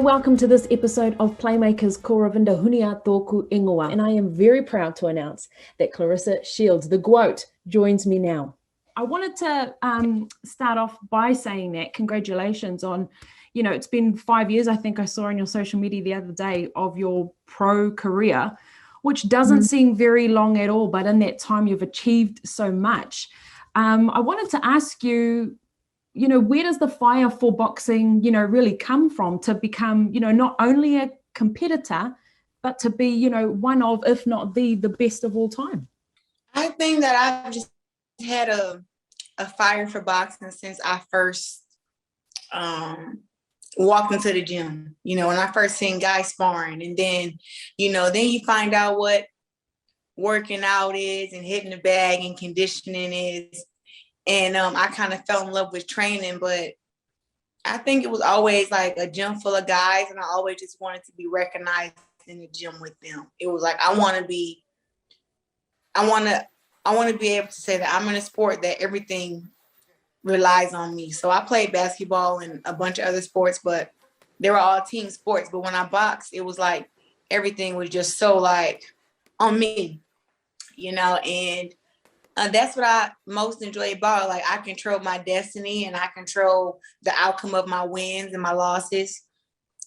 and welcome to this episode of Playmakers Koravinda Hunia Toku Ingoa. And I am very proud to announce that Claressa Shields, the GWOAT, joins me now. I wanted to start off by saying that congratulations on, it's been 5 years, I think I saw on your social media the other day, of your pro career, which doesn't seem very long at all, but in that time you've achieved so much. I wanted to ask you, where does the fire for boxing, really come from to become, not only a competitor, but to be, one of, if not the best of all time? I think that I've just had a fire for boxing since I first walked into the gym, when I first seen guys sparring. And then, then you find out what working out is and hitting the bag and conditioning is. And I kind of fell in love with training, but I think it was always like a gym full of guys, and I always just wanted to be recognized in the gym with them. It was like I want to be able to say that I'm in a sport that everything relies on me. So I played basketball and a bunch of other sports, but they were all team sports. But when I boxed, it was like everything was just so like on me, and that's what I most enjoy about it. Like I control my destiny and I control the outcome of my wins and my losses.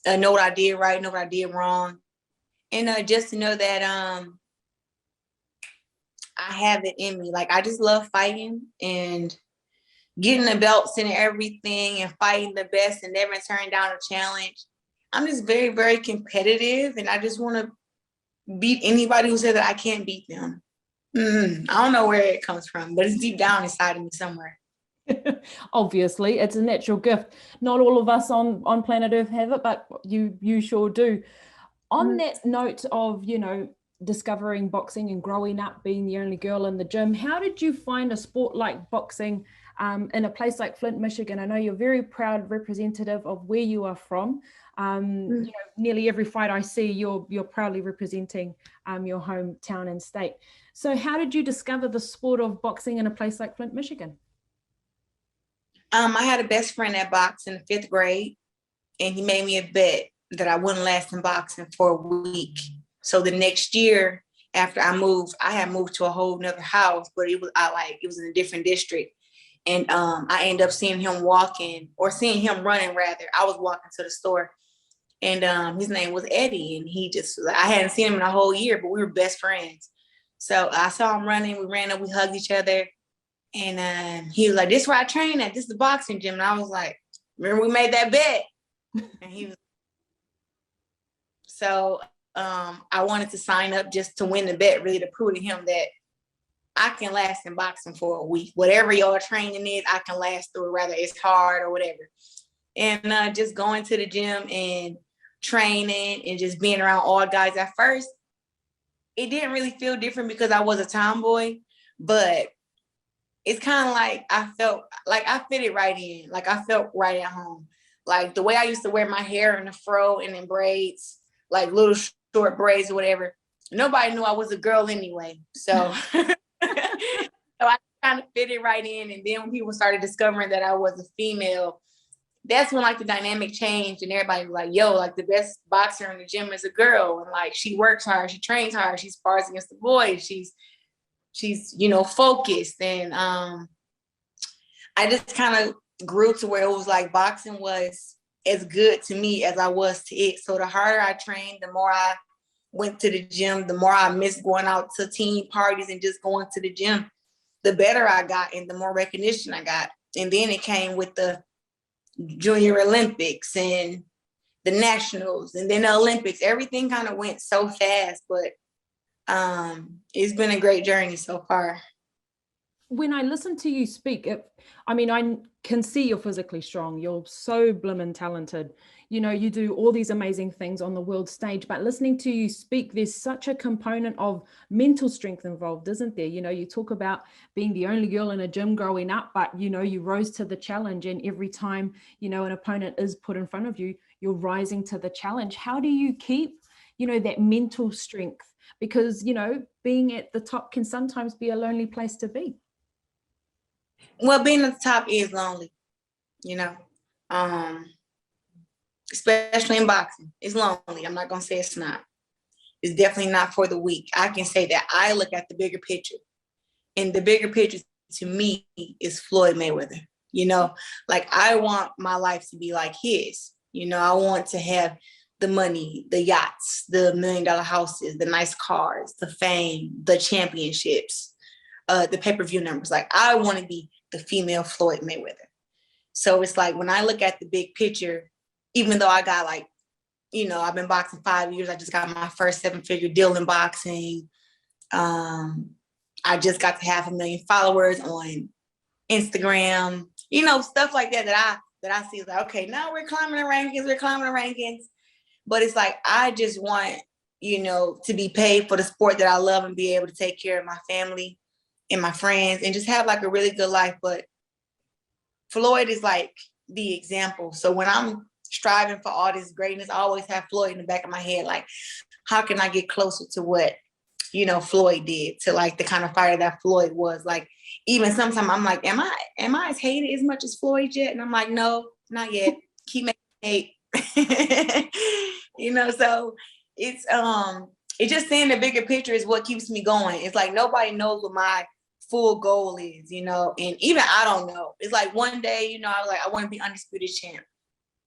I know what I did right, know what I did wrong. And just to know that I have it in me. Like I just love fighting and getting the belts and everything and fighting the best and never turning down a challenge. I'm just very, very competitive, and I just want to beat anybody who said that I can't beat them. I don't know where it comes from, but it's deep down inside of me somewhere. Obviously, it's a natural gift. Not all of us on planet Earth have it, but you sure do. On that note of, discovering boxing and growing up being the only girl in the gym, how did you find a sport like boxing in a place like Flint, Michigan? I know you're very proud representative of where you are from. Nearly every fight I see, you're proudly representing your hometown and state. So how did you discover the sport of boxing in a place like Flint, Michigan? I had a best friend that boxed in the 5th grade, and he made me a bet that I wouldn't last in boxing for a week. So the next year after I had moved to a whole nother house, but it was in a different district. And I ended up seeing him running rather. I was walking to the store, and his name was Eddie, and I hadn't seen him in a whole year, but we were best friends. So I saw him running, we ran up, we hugged each other, and he was like, "This is where I train at, this is the boxing gym." And I was like, "Remember we made that bet?" And he was, so I wanted to sign up just to win the bet, really to prove to him that I can last in boxing for a week. Whatever your training is, I can last through it, whether it's hard or whatever. And just going to the gym and training and just being around all guys. At first, it didn't really feel different because I was a tomboy, but it's kind of like I felt like I fitted right in. Like I felt right at home. Like the way I used to wear my hair in a fro and in braids, like little short braids or whatever. Nobody knew I was a girl anyway. So I kind of fitted right in. And then when people started discovering that I was a female, that's when like the dynamic changed, and everybody was like, "Yo, like the best boxer in the gym is a girl, and like she works hard, she trains hard, she spars against the boys, she's focused." And I just kind of grew to where it was like boxing was as good to me as I was to it. So the harder I trained, the more I went to the gym, the more I missed going out to team parties and just going to the gym, the better I got and the more recognition I got. And then it came with the Junior Olympics and the nationals and then the Olympics. Everything kind of went so fast, but it's been a great journey so far. When I listen to you speak, I can see you're physically strong. You're so blimmin' talented. You do all these amazing things on the world stage, but listening to you speak, there's such a component of mental strength involved, isn't there? You talk about being the only girl in a gym growing up, but, you rose to the challenge, and every time, an opponent is put in front of you, you're rising to the challenge. How do you keep, that mental strength? Because, being at the top can sometimes be a lonely place to be. Well, being at the top is lonely, especially in boxing. It's lonely. I'm not gonna say it's not. It's definitely not for the weak. I can say that I look at the bigger picture, and the bigger picture to me is Floyd Mayweather. You know, like I want my life to be like his. You know, I want to have the money, the yachts, the $1 million houses, the nice cars, the fame, the championships, the pay-per-view numbers. Like I want to be the female Floyd Mayweather. So it's like when I look at the big picture, even though I got like, you know, I've been boxing 5 years. I just got my first 7-figure deal in boxing. I just got to have 1 million followers on Instagram, you know, stuff like that that I see is like, okay, now we're climbing the rankings. But it's like, I just want, you know, to be paid for the sport that I love and be able to take care of my family and my friends and just have like a really good life. But Floyd is like the example. So when I'm striving for all this greatness, I always have Floyd in the back of my head. Like, how can I get closer to what, you know, Floyd did, to like the kind of fighter that Floyd was? Like, even sometimes I'm like, am I as hated as much as Floyd yet? And I'm like, no, not yet. Keep making hate. You know, so it's just saying the bigger picture is what keeps me going. It's like nobody knows what my full goal is, you know, and even I don't know. It's like one day, you know, I want to be undisputed champ.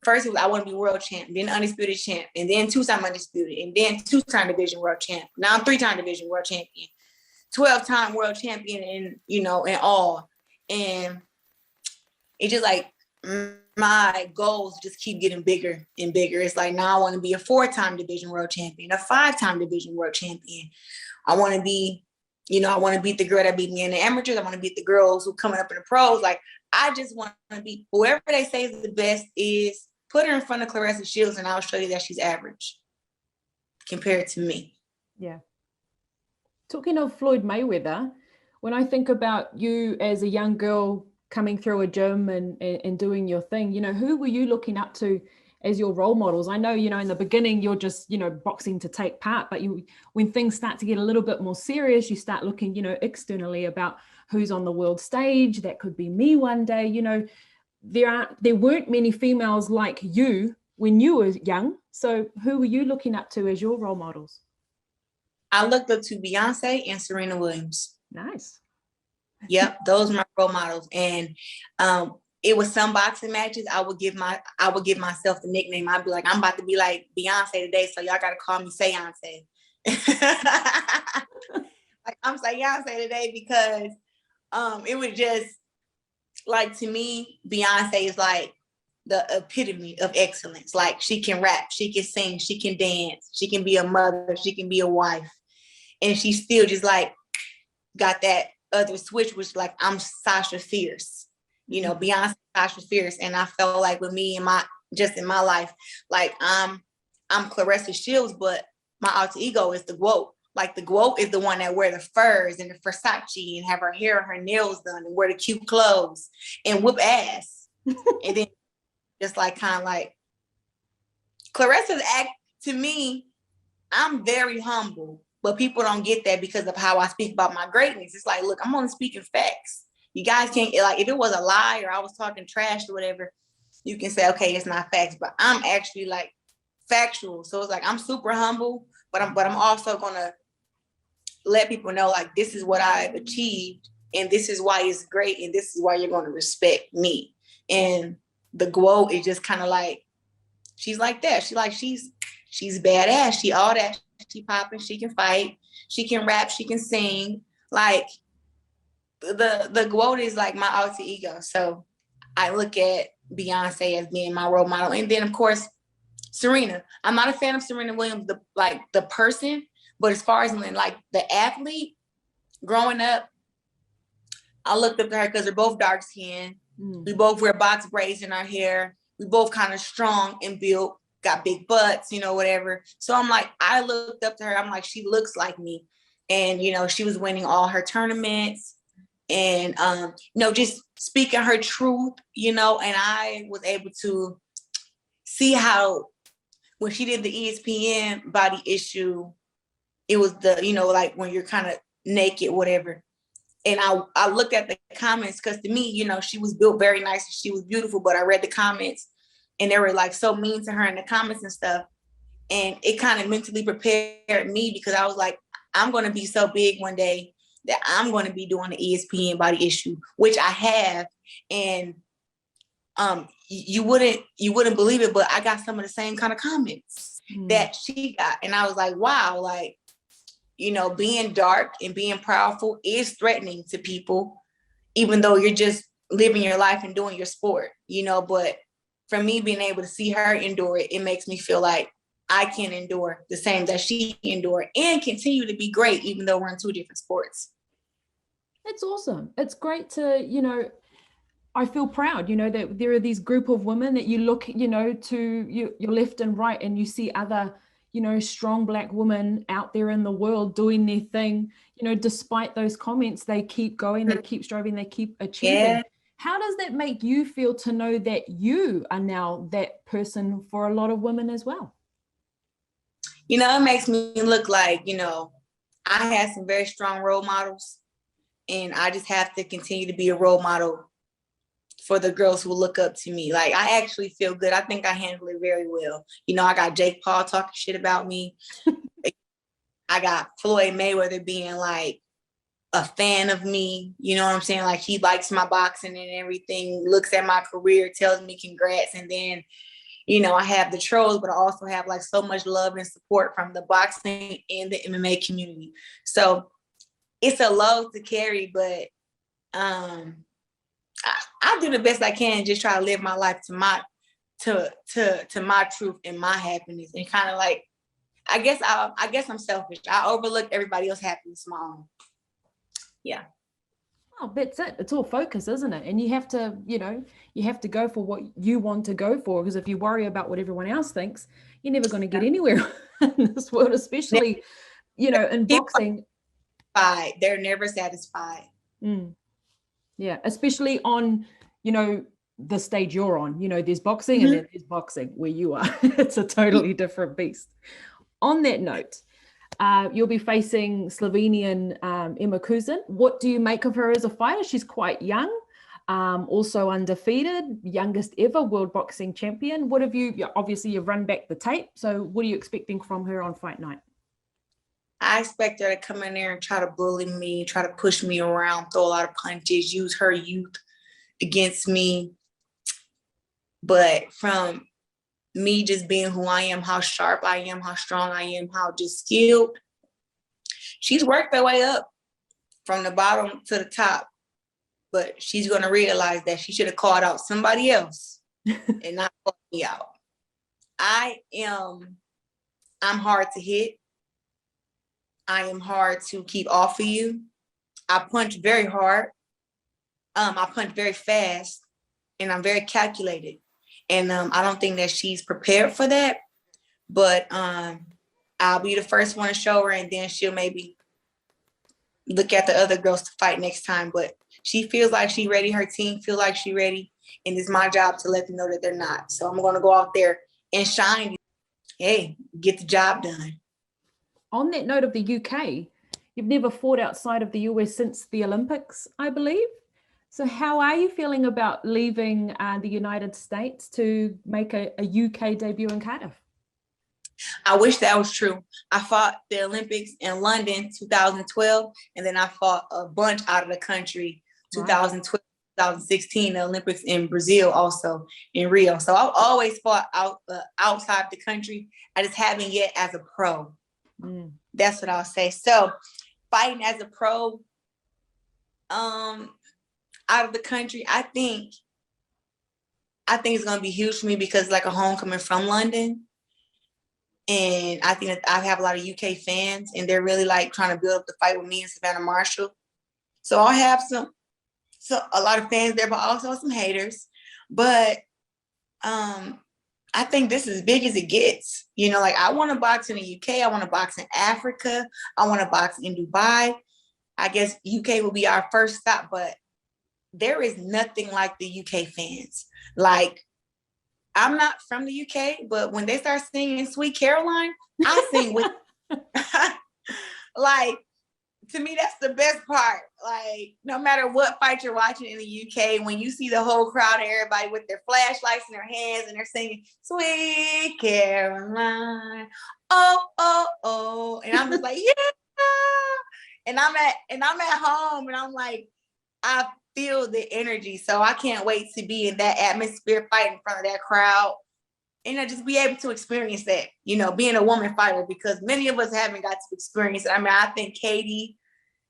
First, it was, I want to be world champ, then undisputed champ, and then 2-time undisputed, and then 2-time division world champ. Now I'm 3-time division world champion, 12-time world champion, and you know, and all. And it's just like my goals just keep getting bigger and bigger. It's like now I want to be a 4-time division world champion, a 5-time division world champion. I want to be, you know, I want to beat the girl that beat me in the amateurs. I want to beat the girls who coming up in the pros. Like, I just want to be whoever they say is the best is. Put her in front of Claressa Shields and I'll show you that she's average compared to me. Yeah. Talking of Floyd Mayweather, when I think about you as a young girl coming through a gym and doing your thing, you know, who were you looking up to as your role models? I know, you know, in the beginning, you're just, you know, boxing to take part, but when things start to get a little bit more serious, you start looking, you know, externally about who's on the world stage. That could be me one day. You know, there weren't many females like you when you were young. So who were you looking up to as your role models? I looked up to Beyonce and Serena Williams. Nice. Yep, those are my role models. And it was some boxing matches. I would give myself the nickname. I'd be like, I'm about to be like Beyonce today, so y'all gotta call me Sayonce. Like, I'm Sayonce today because it was just like, to me, Beyonce is like the epitome of excellence. Like, she can rap, she can sing, she can dance, she can be a mother, she can be a wife, and she still just like got that other switch, which like, I'm Sasha Fierce, you know, Beyonce, Sasha Fierce. And I felt like with me and in my life, like I'm Claressa Shields, but my alter ego is the GWOAT. Like, the GWOAT is the one that wear the furs and the Versace and have her hair and her nails done and wear the cute clothes and whoop ass. And then just like kind of like Claressa's act, to me, I'm very humble, but people don't get that because of how I speak about my greatness. It's like, look, I'm only speaking facts. You guys can't, like, if it was a lie or I was talking trash or whatever, you can say, okay, it's not facts, but I'm actually like factual. So it's like, I'm super humble, but I'm also gonna let people know, like, this is what I've achieved and this is why it's great and this is why you're going to respect me. And the GWOAT is just kind of like, she's like that. She's badass. She all that. She popping. She can fight. She can rap. She can sing. Like, the GWOAT is like my alter ego. So I look at Beyonce as being my role model. And then, of course, Serena. I'm not a fan of Serena Williams, the person. But as far as like the athlete, growing up, I looked up to her because they're both dark skinned. We both wear box braids in our hair. We both kind of strong and built, got big butts, you know, whatever. So I'm like, I looked up to her. I'm like, she looks like me. And, you know, she was winning all her tournaments and, you know, just speaking her truth, you know, and I was able to see how when she did the ESPN body issue, it was the, you know, like when you're kind of naked, whatever. And I looked at the comments because to me, you know, she was built very nice and she was beautiful, but I read the comments and they were like so mean to her in the comments and stuff. And it kind of mentally prepared me, because I was like, I'm going to be so big one day that I'm going to be doing the ESPN body issue, which I have. And you wouldn't believe it, but I got some of the same kind of comments that she got. And I was like, wow, like, you know, being dark and being powerful is threatening to people, even though you're just living your life and doing your sport, you know. But for me, being able to see her endure it, it makes me feel like I can endure the same that she endured and continue to be great, even though we're in two different sports. It's awesome. It's great to, you know, I feel proud, you know, that there are these group of women that you look, you know, to your left and right, and you see other, you know, strong Black women out there in the world doing their thing, you know, despite those comments, they keep going, they keep striving, they keep achieving. Yeah. How does that make you feel to know that you are now that person for a lot of women as well? You know, it makes me look like, you know, I had some very strong role models, and I just have to continue to be a role model for the girls who look up to me. Like, I actually feel good. I think I handle it very well. You know, I got Jake Paul talking shit about me. I got Floyd Mayweather being like a fan of me. You know what I'm saying? Like, he likes my boxing and everything, looks at my career, tells me congrats. And then, you know, I have the trolls, but I also have like so much love and support from the boxing and the MMA community. So it's a load to carry, but I do the best I can, just try to live my life to my truth and my happiness, and kind of like, I guess I'm selfish. I overlook everybody else's happiness, my own. Yeah. Oh, that's it. It's all focus, isn't it? And you have to, you know, you have to go for what you want to go for, because if you worry about what everyone else thinks, you're never going to get anywhere in this world, especially, you know, in boxing. They're never satisfied. Yeah, especially on, you know, the stage you're on. You know, there's boxing and then there's boxing where you are. It's a totally different beast. On that note, you'll be facing Slovenian Emma Kozin. What do you make of her as a fighter? She's quite young, also undefeated, youngest ever world boxing champion. What have you, obviously you've run back the tape, so what are you expecting from her on fight night? I expect her to come in there and try to bully me, try to push me around, throw a lot of punches, use her youth against me. But from me just being who I am, how sharp I am, how strong I am, how just skilled, she's worked her way up from the bottom to the top. But she's going to realize that she should have called out somebody else and not called me out. I'm hard to hit. I am hard to keep off of you. I punch very hard. I punch very fast, and I'm very calculated. And I don't think that she's prepared for that. But I'll be the first one to show her, and then she'll maybe look at the other girls to fight next time. But she feels like she's ready. Her team feels like she's ready. And it's my job to let them know that they're not. So I'm going to go out there and shine. Hey, get the job done. On that note of the UK, you've never fought outside of the US since the Olympics, I believe. So how are you feeling about leaving the United States to make a UK debut in Cardiff? I wish that was true. I fought the Olympics in London 2012, and then I fought a bunch out of the country 2012, 2016, the Olympics in Brazil, also in Rio. So I've always fought outside the country. I just haven't yet as a pro. That's what I'll say. So fighting as a pro out of the country, I think it's going to be huge for me, because it's like a homecoming from London. And I think that I have a lot of UK fans, and they're really like trying to build up the fight with me and Savannah Marshall. So I'll have a lot of fans there, but also some haters. But I think this is as big as it gets. You know, like, I want to box in the UK. I want to box in Africa. I want to box in Dubai. I guess UK will be our first stop, but there is nothing like the UK fans. Like, I'm not from the UK, but when they start singing Sweet Caroline, I sing with like, to me, that's the best part. Like, no matter what fight you're watching in the UK, when you see the whole crowd and everybody with their flashlights in their hands and they're singing "Sweet Caroline," oh, oh, oh, and I'm just like, yeah. And I'm at home and I'm like, I feel the energy. So I can't wait to be in that atmosphere, fighting in front of that crowd. And just be able to experience that, being a woman fighter, because many of us haven't got to experience it. I mean, I think Katie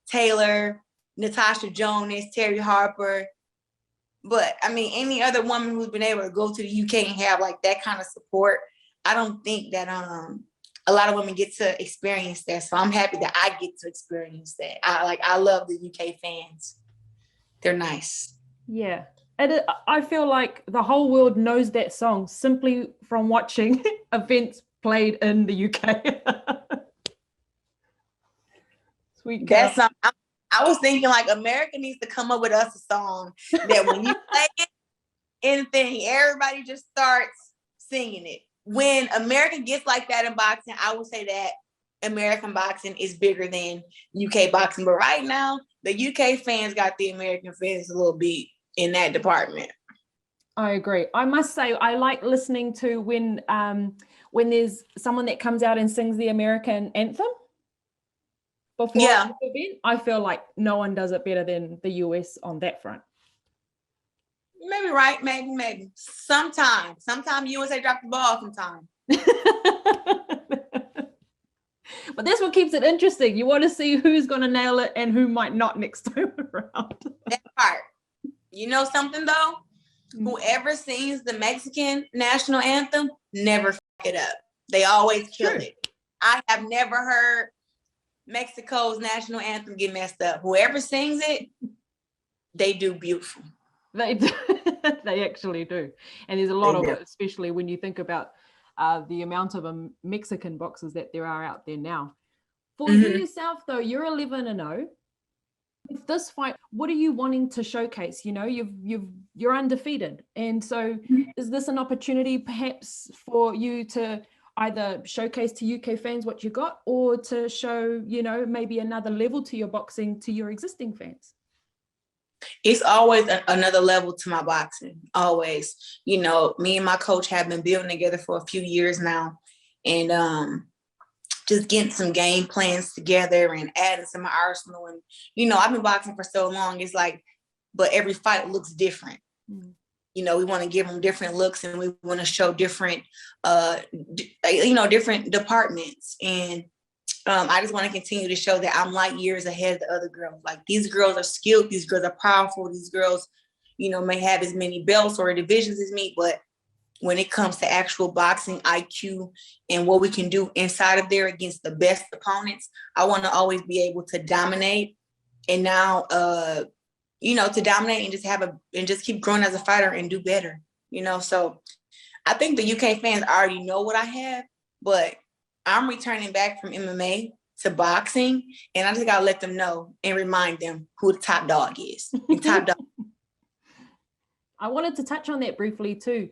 Taylor, Natasha Jonas, Terry Harper, but I mean, any other woman who's been able to go to the UK and have like that kind of support, I don't think that a lot of women get to experience that. So I'm happy that I get to experience that. I love the UK fans. They're nice. Yeah. And I feel like the whole world knows that song simply from watching events played in the UK. Sweet girl. I was thinking like America needs to come up with us a song that when you play it, anything, everybody just starts singing it. When America gets like that in boxing, I would say that American boxing is bigger than UK boxing. But right now, the UK fans got the American fans a little beat in that department. I agree. I must say, I like listening to when there's someone that comes out and sings the American anthem before the event. I feel like no one does it better than the US on that front. Maybe right, maybe. Sometimes USA drop the ball sometimes. But that's what keeps it interesting. You want to see who's going to nail it and who might not next time around. That part. You know something though? Whoever sings the Mexican national anthem never f it up. They always kill it. I have never heard Mexico's national anthem get messed up. Whoever sings it, they do beautiful. They do. They actually do. And there's a lot of it, especially when you think about the amount of Mexican boxers that there are out there now. For you yourself though, you're 11-0. With this fight, what are you wanting to showcase? You're undefeated, and so is this an opportunity perhaps for you to either showcase to UK fans what you got, or to show maybe another level to your boxing to your existing fans? It's always another level to my boxing, always. Me and my coach have been building together for a few years now, and just getting some game plans together and adding to my arsenal. And, I've been boxing for so long. It's like, but every fight looks different. We want to give them different looks, and we want to show different, different departments. And I just want to continue to show that I'm light years ahead of the other girls. Like, these girls are skilled. These girls are powerful. These girls, may have as many belts or divisions as me, but when it comes to actual boxing IQ and what we can do inside of there against the best opponents, I want to always be able to dominate. And now, to dominate and just keep growing as a fighter and do better, So I think the UK fans already know what I have, but I'm returning back from MMA to boxing, and I just got to let them know and remind them who the top dog is. The top dog. I wanted to touch on that briefly too.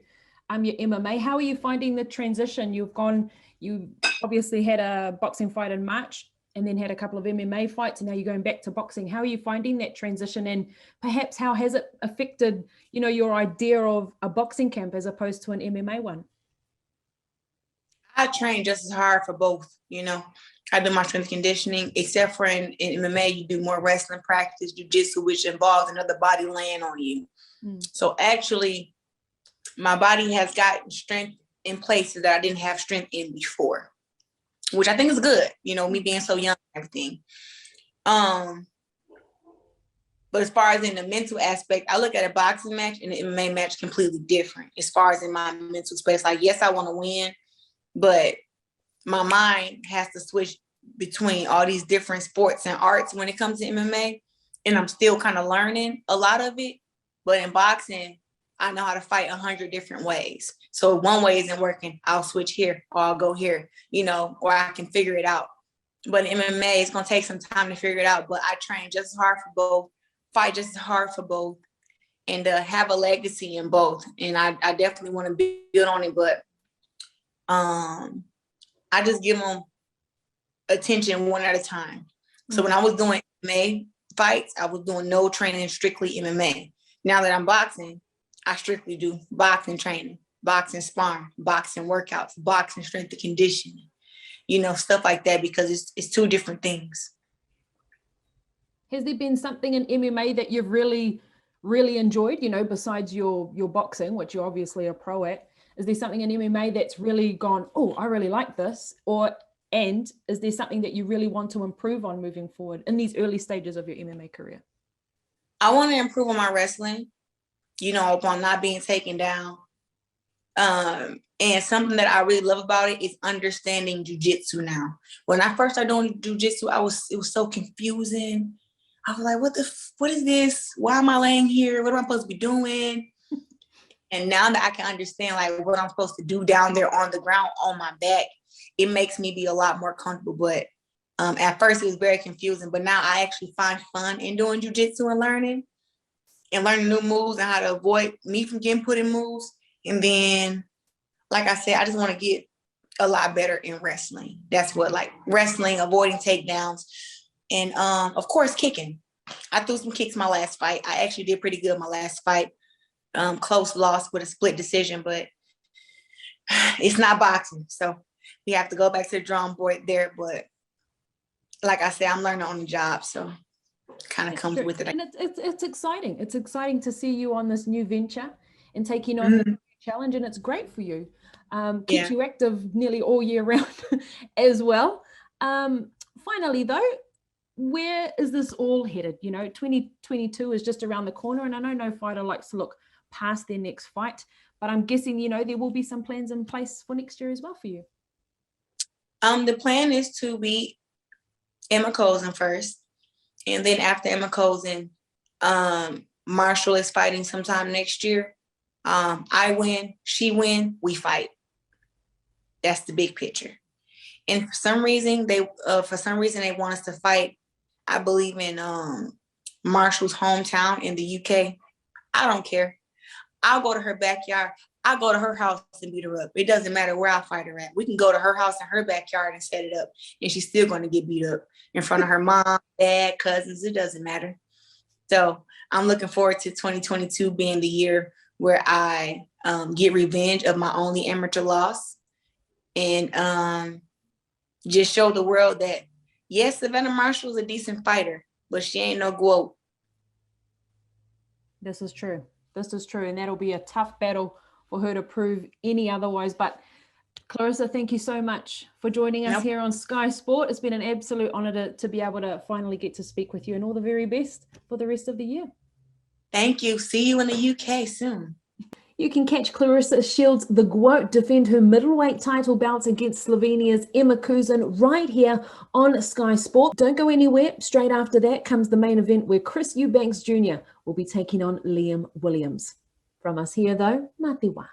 Your MMA, how are you finding the transition? You obviously had a boxing fight in March and then had a couple of MMA fights, and now you're going back to boxing. How are you finding that transition, and perhaps how has it affected, your idea of a boxing camp as opposed to an MMA one? I train just as hard for both, I do my strength conditioning, except for in MMA, you do more wrestling practice, jiu-jitsu, which involves another body laying on you. So actually, my body has gotten strength in places that I didn't have strength in before, which I think is good, me being so young and everything. But as far as in the mental aspect, I look at a boxing match and an MMA match completely different as far as in my mental space. Like, yes, I want to win, but my mind has to switch between all these different sports and arts when it comes to MMA. And I'm still kind of learning a lot of it. But in boxing, I know how to fight 100 different ways. So if one way isn't working, I'll switch here or I'll go here, or I can figure it out. But in MMA, it's going to take some time to figure it out. But I train just as hard for both, fight just as hard for both, and have a legacy in both. And I definitely want to build on it. But I just give them attention one at a time. So when I was doing MMA fights, I was doing no training, strictly MMA. Now that I'm boxing, I strictly do boxing training, boxing sparring, boxing workouts, boxing strength and conditioning, you know, stuff like that, because it's two different things. Has there been something in MMA that you've really enjoyed, you know, besides your boxing, which you're obviously a pro at? Is there something in MMA that's really gone, oh, I really like this? And is there something that you really want to improve on moving forward in these early stages of your MMA career? I want to improve on my wrestling, you know, upon not being taken down. And something that I really love about it is understanding jujitsu now. When I first started doing jujitsu, it was so confusing. I was like, what is this? Why am I laying here? What am I supposed to be doing? And now that I can understand like what I'm supposed to do down there on the ground on my back, it makes me be a lot more comfortable. But at first it was very confusing, but now I actually find fun in doing jujitsu and learning new moves and how to avoid me from getting put in moves. And then, like I said, I just want to get a lot better in wrestling. That's what, like wrestling, avoiding takedowns, and of course, kicking. I threw some kicks my last fight. I actually did pretty good my last fight. Close loss with a split decision, but it's not boxing. So we have to go back to the drawing board there. But like I said, I'm learning on the job. So kind of comes with it. And it's exciting. It's exciting to see you on this new venture and taking on the challenge. And it's great for you. Keeps you active nearly all year round as well. Finally, though, where is this all headed? You know, 2022 is just around the corner, and I know no fighter likes to look past their next fight, but I'm guessing, you know, there will be some plans in place for next year as well for you. The plan is to beat Emma Kozin first, and then after Emma Kozin, Marshall is fighting sometime next year. I win, she win, we fight. That's the big picture. And for some reason they want us to fight, I believe, in Marshall's hometown in the UK. I don't care. I'll go to her backyard. I'll go to her house and beat her up. It doesn't matter where I fight her at. We can go to her house in her backyard and set it up, and she's still going to get beat up in front of her mom, dad, cousins. It doesn't matter. So I'm looking forward to 2022 being the year where I get revenge of my only amateur loss, and just show the world that, yes, Savannah Marshall is a decent fighter, but she ain't no GWOAT. This is true. This is true. And that'll be a tough battle for her to prove any otherwise. But Claressa, thank you so much for joining us here on Sky Sport. It's been an absolute honor to be able to finally get to speak with you, and all the very best for the rest of the year. Thank you. See you in the UK soon. You can catch Claressa Shields, the GWOAT, defend her middleweight title bouts against Slovenia's Emma Kozin right here on Sky Sport. Don't go anywhere. Straight after that comes the main event where Chris Eubanks Jr. will be taking on Liam Williams. From us here, though, mā te wā.